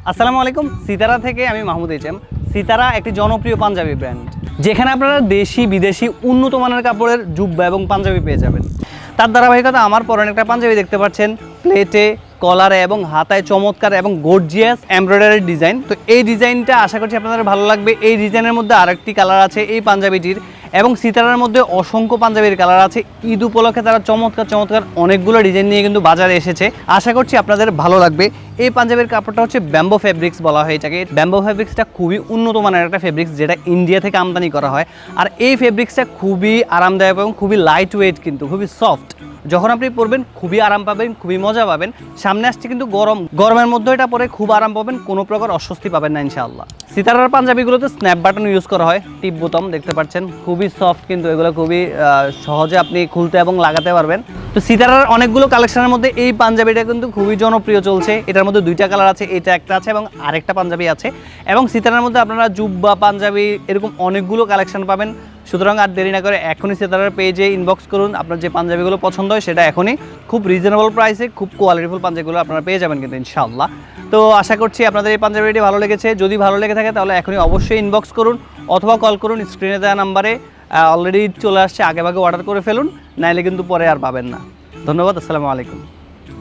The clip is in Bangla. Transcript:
আসসালামু আলাইকুম। সিতারা থেকে আমি মাহমুদ এইচ এম। সিতারা একটি জনপ্রিয় পাঞ্জাবি ব্র্যান্ড, যেখানে আপনারা দেশি বিদেশি উন্নত মানের কাপড়ের জুব্বা এবং পাঞ্জাবি পেয়ে যাবেন। তার ধারাবাহিকতা আমার পরনে একটা পাঞ্জাবি দেখতে পাচ্ছেন, প্লেটে, কলারে এবং হাতায় চমৎকার এবং গর্জিয়াস এমব্রয়ডারি ডিজাইন। তো এই ডিজাইনটা আশা করছি আপনাদের ভালো লাগবে। এই ডিজাইনের মধ্যে আরেকটি কালার আছে এই পাঞ্জাবিটির, এবং সিতারার মধ্যে অসংখ্য পাঞ্জাবির কালার আছে। ঈদ উপলক্ষে তারা চমৎকার অনেকগুলো ডিজাইন নিয়ে কিন্তু বাজারে এসেছে। আশা করছি আপনাদের ভালো লাগবে। এই পাঞ্জাবির কাপড়টা হচ্ছে ব্যাম্বো ফেব্রিক্স বলা হয় এটাকে। ব্যাম্বো ফেব্রিক্সটা খুবই উন্নত মানের একটা ফেব্রিক্স, যেটা ইন্ডিয়া থেকে আমদানি করা হয়। আর এই ফেব্রিক্সটা খুবই আরামদায়ক এবং খুবই লাইট ওয়েট, কিন্তু খুবই সফট। যখন আপনি পরবেন খুবই আরাম পাবেন, খুবই মজা পাবেন। সামনে আসছে কিন্তু গরমের মধ্যে এটা পরে খুব আরাম পাবেন, কোনো প্রকার অস্বস্তি পাবেন না ইনশাআল্লাহ। সিতারার পাঞ্জাবিগুলোতে স্ন্যাপ বাটন ইউজ করা হয়, টিপ বোতাম দেখতে পাচ্ছেন, খুবই সফট, কিন্তু এগুলো খুবই সহজে আপনি খুলতে এবং লাগাতে পারবেন। তো সিতারার অনেকগুলো কালেকশনের মধ্যে এই পাঞ্জাবিটা কিন্তু খুবই জনপ্রিয় চলছে। এটার মধ্যে দুইটা কালার আছে, এটা একটা আছে এবং আরেকটা পাঞ্জাবি আছে। এবং সিতারার মধ্যে আপনারা জুব্বা, পাঞ্জাবি এরকম অনেকগুলো কালেকশন পাবেন। সুতরাং আর দেরি না করে এখনই সিতারার পেজে ইনবক্স করুন। আপনার যে পাঞ্জাবিগুলো পছন্দ হয় সেটা এখনই খুব রিজনেবল প্রাইসে খুব কোয়ালিটিফুল পাঞ্জাবিগুলো আপনারা পেয়ে যাবেন কিন্তু ইনশাআল্লাহ। তো আশা করছি আপনাদের এই পাঞ্জাবিটি ভালো লেগেছে। যদি ভালো লেগে থাকে তাহলে এখনই অবশ্যই ইনবক্স করুন অথবা কল করুন। স্ক্রিনে দেওয়া নাম্বারে অলরেডি চলে আসছে, আগেভাগে অর্ডার করে ফেলুন, নাইলে কিন্তু পরে আর পাবেন না। ধন্যবাদ। আসসালামু আলাইকুম।